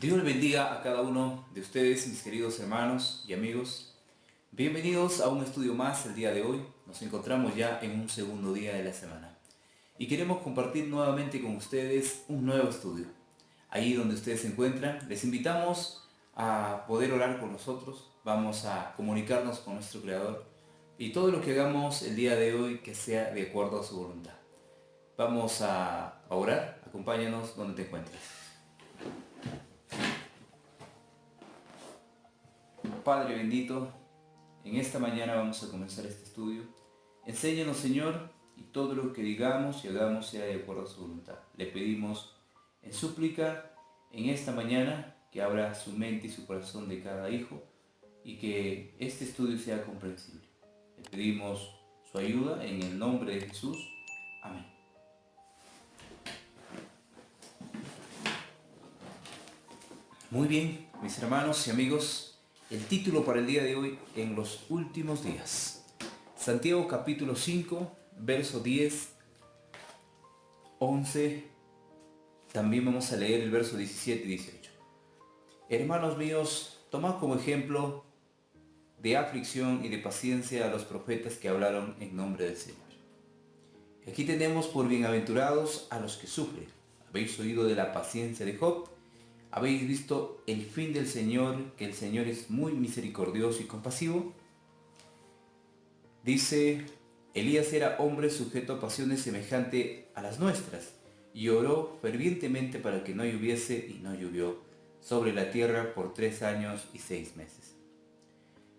Dios le bendiga a cada uno de ustedes, mis queridos hermanos y amigos. Bienvenidos a un estudio más el día de hoy. Nos encontramos ya en un segundo día de la semana. Y queremos compartir nuevamente con ustedes un nuevo estudio. Ahí donde ustedes se encuentran, les invitamos a poder orar con nosotros. Vamos a comunicarnos con nuestro Creador. Y todo lo que hagamos el día de hoy que sea de acuerdo a su voluntad. Vamos a orar. Acompáñanos donde te encuentres. Padre bendito, en esta mañana vamos a comenzar este estudio. Enséñanos, Señor, y todo lo que digamos y hagamos sea de acuerdo a su voluntad. Le pedimos en súplica en esta mañana que abra su mente y su corazón de cada hijo y que este estudio sea comprensible. Le pedimos su ayuda en el nombre de Jesús. Amén. Muy bien, mis hermanos y amigos. El título para el día de hoy, en los últimos días. Santiago capítulo 5, verso 10, 11. También vamos a leer el verso 17 y 18. Hermanos míos, tomad como ejemplo de aflicción y de paciencia a los profetas que hablaron en nombre del Señor. Aquí tenemos por bienaventurados a los que sufren. Habéis oído de la paciencia de Job. ¿Habéis visto el fin del Señor, que el Señor es muy misericordioso y compasivo? Dice, Elías era hombre sujeto a pasiones semejantes a las nuestras, y oró fervientemente para que no lloviese, y no llovió sobre la tierra por 3 años y 6 meses.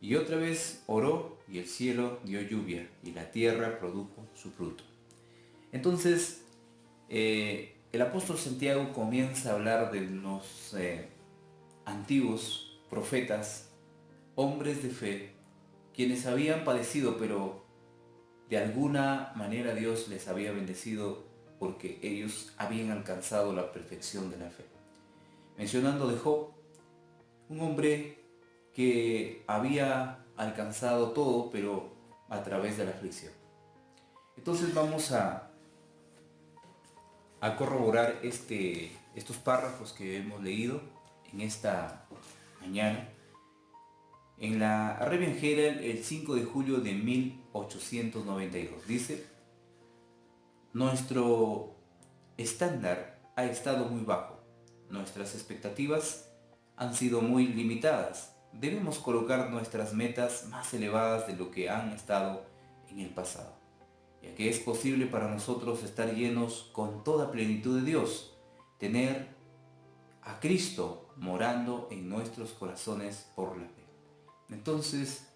Y otra vez oró, y el cielo dio lluvia, y la tierra produjo su fruto. Entonces, el apóstol Santiago comienza a hablar de los antiguos profetas, hombres de fe, quienes habían padecido, pero de alguna manera Dios les había bendecido porque ellos habían alcanzado la perfección de la fe. Mencionando de Job, un hombre que había alcanzado todo, pero a través de la aflicción. Entonces vamos a corroborar estos párrafos que hemos leído en esta mañana. En la Arabian Herald, el 5 de julio de 1892, dice: nuestro estándar ha estado muy bajo, nuestras expectativas han sido muy limitadas. Debemos colocar nuestras metas más elevadas de lo que han estado en el pasado, ya que es posible para nosotros estar llenos con toda plenitud de Dios, tener a Cristo morando en nuestros corazones por la fe. Entonces,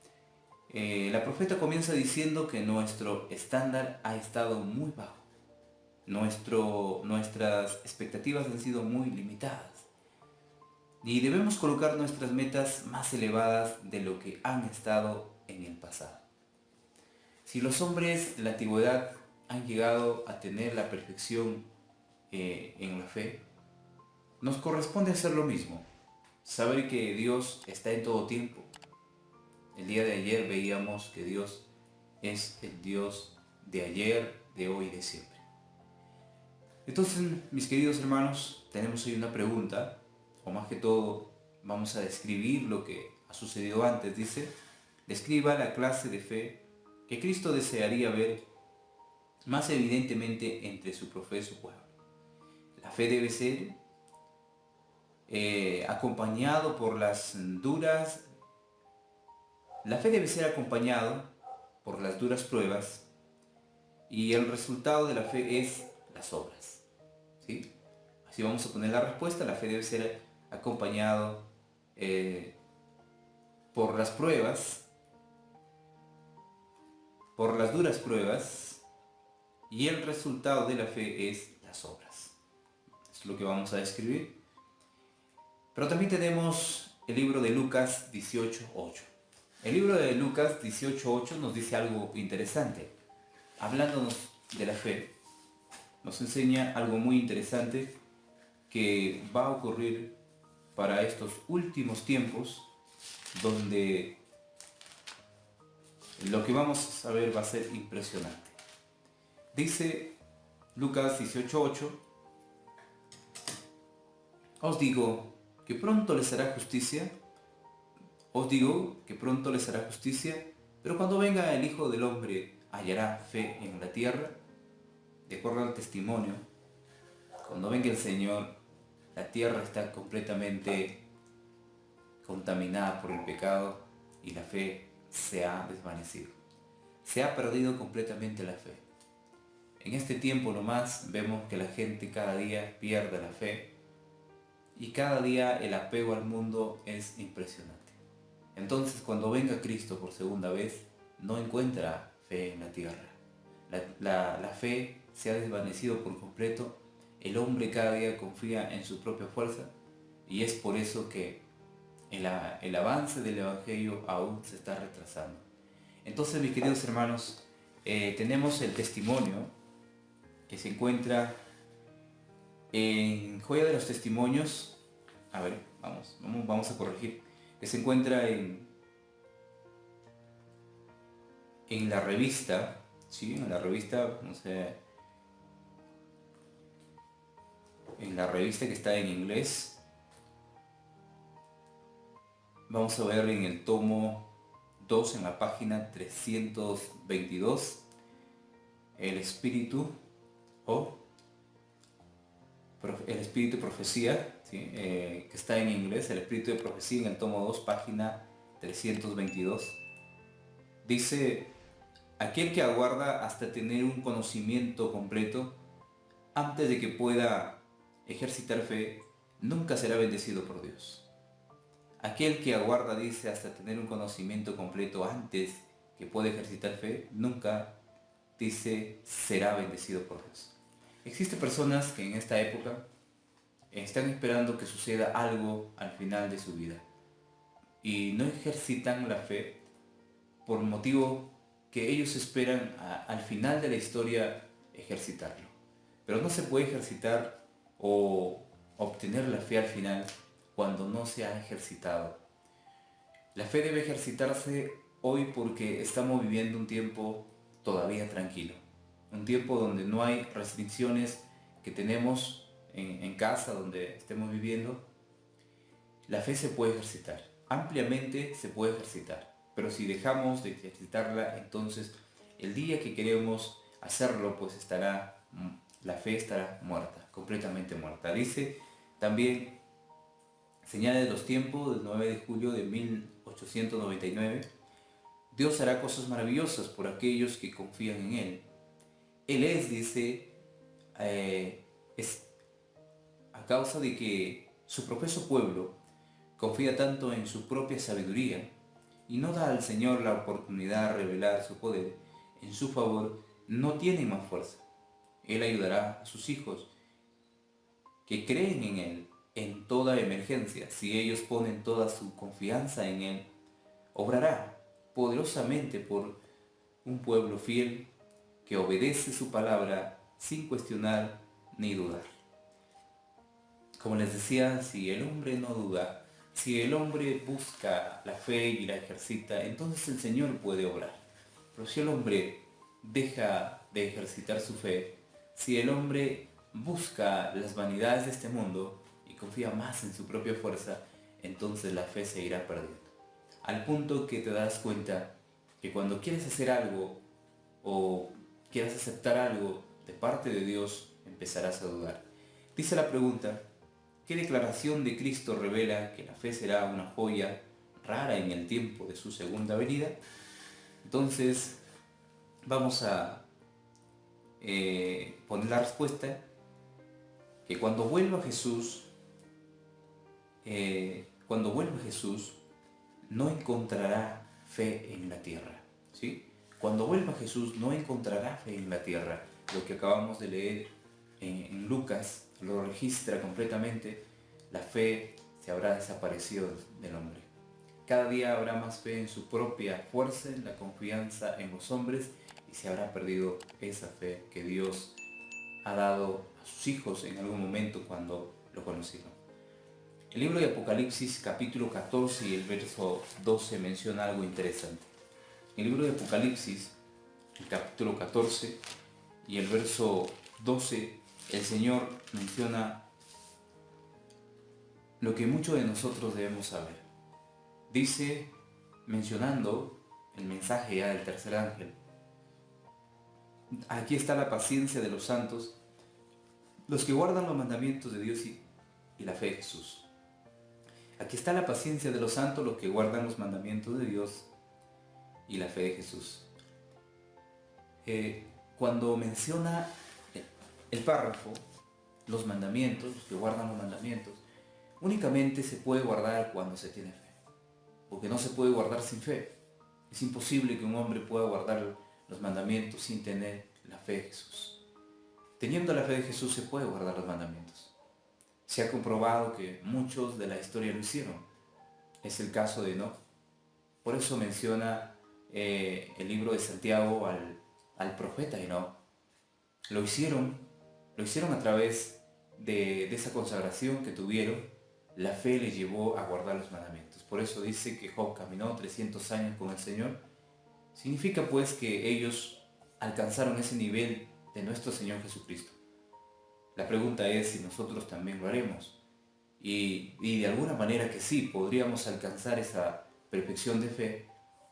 la profeta comienza diciendo que nuestro estándar ha estado muy bajo, nuestras expectativas han sido muy limitadas y debemos colocar nuestras metas más elevadas de lo que han estado en el pasado. Si los hombres de la antigüedad han llegado a tener la perfección en la fe, nos corresponde hacer lo mismo, saber que Dios está en todo tiempo. El día de ayer veíamos que Dios es el Dios de ayer, de hoy y de siempre. Entonces, mis queridos hermanos, tenemos hoy una pregunta, o más que todo, vamos a describir lo que ha sucedido antes. Dice, describa la clase de fe que Cristo desearía ver más evidentemente entre su profeso pueblo. La fe debe ser acompañado por las duras. La fe debe ser acompañado por las duras pruebas y el resultado de la fe es las obras. ¿Sí? Así vamos a poner la respuesta. La fe debe ser acompañado por las pruebas, por las duras pruebas, y el resultado de la fe es las obras. Es lo que vamos a describir. Pero también tenemos el libro de Lucas 18:8. El libro de Lucas 18:8 nos dice algo interesante. Hablándonos de la fe, nos enseña algo muy interesante que va a ocurrir para estos últimos tiempos, donde lo que vamos a ver va a ser impresionante. Dice Lucas 18:8: os digo que pronto les hará justicia. Os digo que pronto les hará justicia, pero cuando venga el Hijo del Hombre, ¿hallará fe en la tierra? De acuerdo al testimonio, cuando venga el Señor, la tierra está completamente contaminada por el pecado y la fe se ha desvanecido. Se ha perdido completamente la fe. En este tiempo nomás vemos que la gente cada día pierde la fe y cada día el apego al mundo es impresionante. Entonces, cuando venga Cristo por segunda vez, no encuentra fe en la tierra. La fe se ha desvanecido por completo. El hombre cada día confía en su propia fuerza y es por eso que el avance del Evangelio aún se está retrasando. Entonces, mis queridos hermanos, tenemos el testimonio que se encuentra en Joya de los Testimonios. A ver, vamos a corregir. Que se encuentra en la revista, ¿sí? En la revista, no sé, en la revista que está en inglés. Vamos a ver en el tomo 2, en la página 322, el espíritu el espíritu de profecía, ¿sí? Que está en inglés, el espíritu de profecía, en el tomo 2, página 322. Dice: aquel que aguarda hasta tener un conocimiento completo, antes de que pueda ejercitar fe, nunca será bendecido por Dios. Aquel que aguarda, dice, hasta tener un conocimiento completo antes que pueda ejercitar fe, nunca, dice, será bendecido por Dios. Existen personas que en esta época están esperando que suceda algo al final de su vida y no ejercitan la fe por motivo que ellos esperan al final de la historia ejercitarlo. Pero no se puede ejercitar o obtener la fe al final cuando no se ha ejercitado. La fe debe ejercitarse hoy porque estamos viviendo un tiempo todavía tranquilo. Un tiempo donde no hay restricciones que tenemos en casa, donde estemos viviendo. La fe se puede ejercitar, ampliamente se puede ejercitar. Pero si dejamos de ejercitarla, entonces el día que queremos hacerlo, pues la fe estará muerta, completamente muerta. Dice también, señala de los tiempos del 9 de julio de 1899, Dios hará cosas maravillosas por aquellos que confían en Él. Él es, dice, es a causa de que su profeso pueblo confía tanto en su propia sabiduría y no da al Señor la oportunidad de revelar su poder en su favor, no tienen más fuerza. Él ayudará a sus hijos que creen en Él en toda emergencia. Si ellos ponen toda su confianza en Él, obrará poderosamente por un pueblo fiel que obedece su palabra sin cuestionar ni dudar. Como les decía, si el hombre no duda, si el hombre busca la fe y la ejercita, entonces el Señor puede obrar. Pero si el hombre deja de ejercitar su fe, si el hombre busca las vanidades de este mundo y confía más en su propia fuerza, entonces la fe se irá perdiendo. Al punto que te das cuenta que cuando quieres hacer algo o quieras aceptar algo de parte de Dios, empezarás a dudar. Dice la pregunta: ¿qué declaración de Cristo revela que la fe será una joya rara en el tiempo de su segunda venida? Entonces, vamos a poner la respuesta: que cuando vuelva Jesús, no encontrará fe en la tierra, ¿sí? Cuando vuelva Jesús no encontrará fe en la tierra. Lo que acabamos de leer en Lucas lo registra completamente. La fe se habrá desaparecido del hombre. Cada día habrá más fe en su propia fuerza, en la confianza en los hombres, y se habrá perdido esa fe que Dios ha dado a sus hijos en algún momento cuando lo conocieron. El libro de Apocalipsis, capítulo 14 y el verso 12 menciona algo interesante. En el libro de Apocalipsis, el capítulo 14 y el verso 12, el Señor menciona lo que muchos de nosotros debemos saber. Dice, mencionando el mensaje ya del tercer ángel, aquí está la paciencia de los santos, los que guardan los mandamientos de Dios y la fe de Jesús. Aquí está la paciencia de los santos, los que guardan los mandamientos de Dios y la fe de Jesús. Cuando menciona el párrafo, los mandamientos, los que guardan los mandamientos, únicamente se puede guardar cuando se tiene fe, porque no se puede guardar sin fe. Es imposible que un hombre pueda guardar los mandamientos sin tener la fe de Jesús. Teniendo la fe de Jesús se puede guardar los mandamientos. Se ha comprobado que muchos de la historia lo hicieron. Es el caso de Enoc. Por eso menciona el libro de Santiago al profeta Enoc. Lo hicieron a través de esa consagración que tuvieron. La fe les llevó a guardar los mandamientos. Por eso dice que Job caminó 300 años con el Señor. Significa pues que ellos alcanzaron ese nivel de nuestro Señor Jesucristo. La pregunta es si nosotros también lo haremos. Y de alguna manera que sí, podríamos alcanzar esa perfección de fe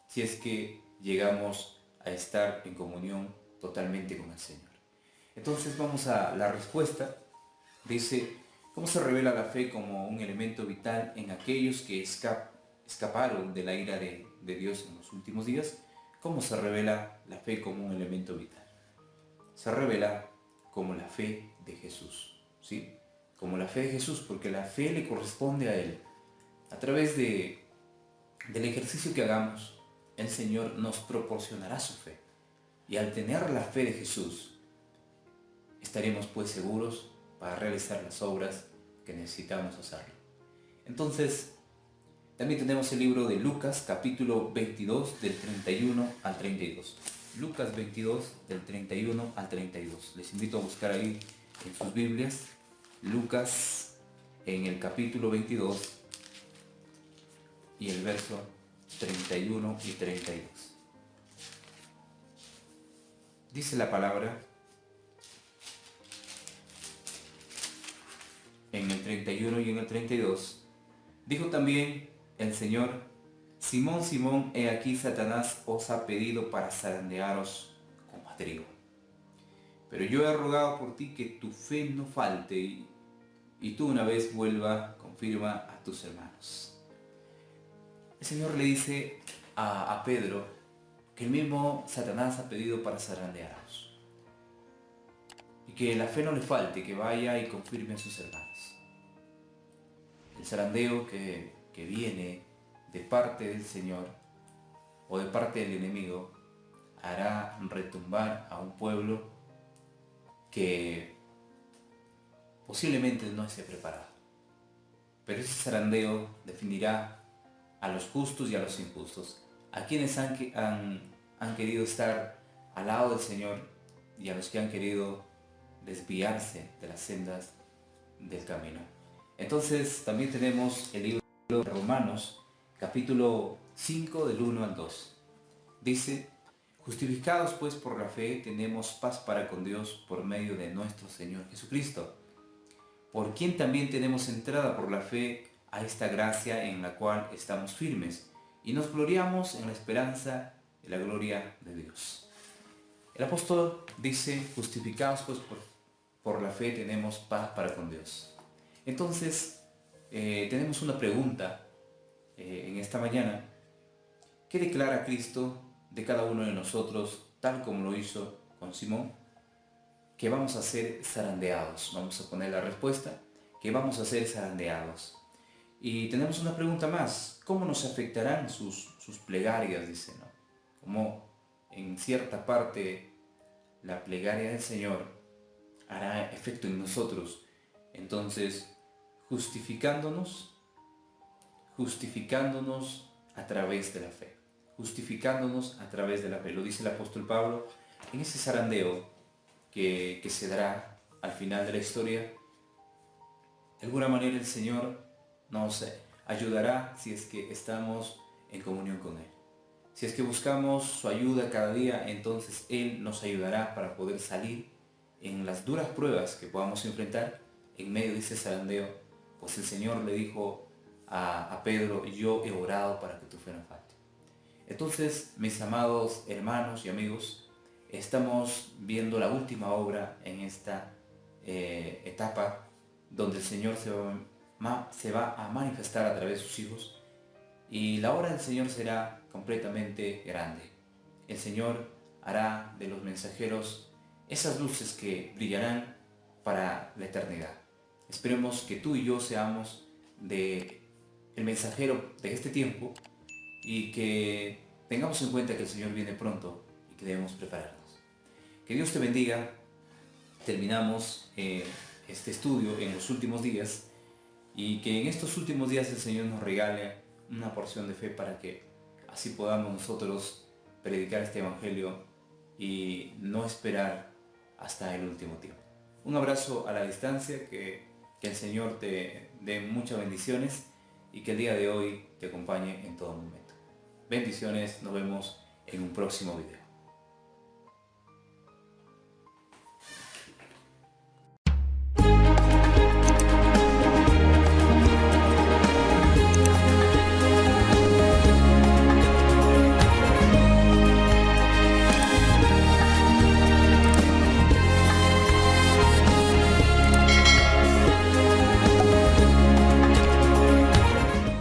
si es que llegamos a estar en comunión totalmente con el Señor. Entonces vamos a la respuesta. Dice, ¿cómo se revela la fe como un elemento vital en aquellos que escaparon de la ira de Dios en los últimos días? ¿Cómo se revela la fe como un elemento vital? Se revela como la fe de Jesús, ¿sí? Como la fe de Jesús, porque la fe le corresponde a Él. A través del ejercicio que hagamos, el Señor nos proporcionará su fe. Y al tener la fe de Jesús, estaremos pues seguros para realizar las obras que necesitamos hacerlo. Entonces, también tenemos el libro de Lucas, capítulo 22, del 31 al 32. Lucas 22, del 31 al 32. Les invito a buscar ahí en sus Biblias, Lucas en el capítulo 22 y el verso 31 y 32. Dice la palabra en el 31 y en el 32. Dijo también el Señor: Simón, Simón, he aquí Satanás os ha pedido para zarandearos como a trigo. Pero yo he rogado por ti que tu fe no falte y tú una vez vuelva, confirma a tus hermanos. El Señor le dice a Pedro que el mismo Satanás ha pedido para zarandearos. Y que la fe no le falte, que vaya y confirme a sus hermanos. El zarandeo que viene de parte del Señor o de parte del enemigo hará retumbar a un pueblo que posiblemente no esté preparado. Pero ese zarandeo definirá a los justos y a los injustos, a quienes han querido estar al lado del Señor y a los que han querido desviarse de las sendas del camino. Entonces también tenemos el libro de Romanos, capítulo 5, del 1 al 2. Dice: justificados pues por la fe tenemos paz para con Dios por medio de nuestro Señor Jesucristo, por quien también tenemos entrada por la fe a esta gracia en la cual estamos firmes y nos gloriamos en la esperanza de la gloria de Dios. El apóstol dice: justificados pues por la fe tenemos paz para con Dios. Entonces tenemos una pregunta en esta mañana. ¿Qué declara Cristo de cada uno de nosotros, tal como lo hizo con Simón? Que vamos a ser zarandeados. Vamos a poner la respuesta: que vamos a ser zarandeados. Y tenemos una pregunta más: ¿cómo nos afectarán sus plegarias? Dice, ¿no? Como en cierta parte la plegaria del Señor hará efecto en nosotros. Entonces, justificándonos a través de la fe. Justificándonos a través de la fe. Lo dice el apóstol Pablo en ese zarandeo que se dará al final de la historia. De alguna manera el Señor nos ayudará si es que estamos en comunión con Él. Si es que buscamos su ayuda cada día, entonces Él nos ayudará para poder salir en las duras pruebas que podamos enfrentar en medio de ese zarandeo, pues el Señor le dijo a Pedro, yo he orado para que tu fe no falte. Entonces, mis amados hermanos y amigos, estamos viendo la última obra en esta etapa donde el Señor se va a manifestar a través de sus hijos, y la obra del Señor será completamente grande. El Señor hará de los mensajeros esas luces que brillarán para la eternidad. Esperemos que tú y yo seamos el mensajero de este tiempo y que tengamos en cuenta que el Señor viene pronto y que debemos prepararnos. Que Dios te bendiga. Terminamos este estudio en los últimos días, y que en estos últimos días el Señor nos regale una porción de fe para que así podamos nosotros predicar este Evangelio y no esperar hasta el último tiempo. Un abrazo a la distancia, que el Señor te dé muchas bendiciones y que el día de hoy te acompañe en todo momento. Bendiciones, nos vemos en un próximo video.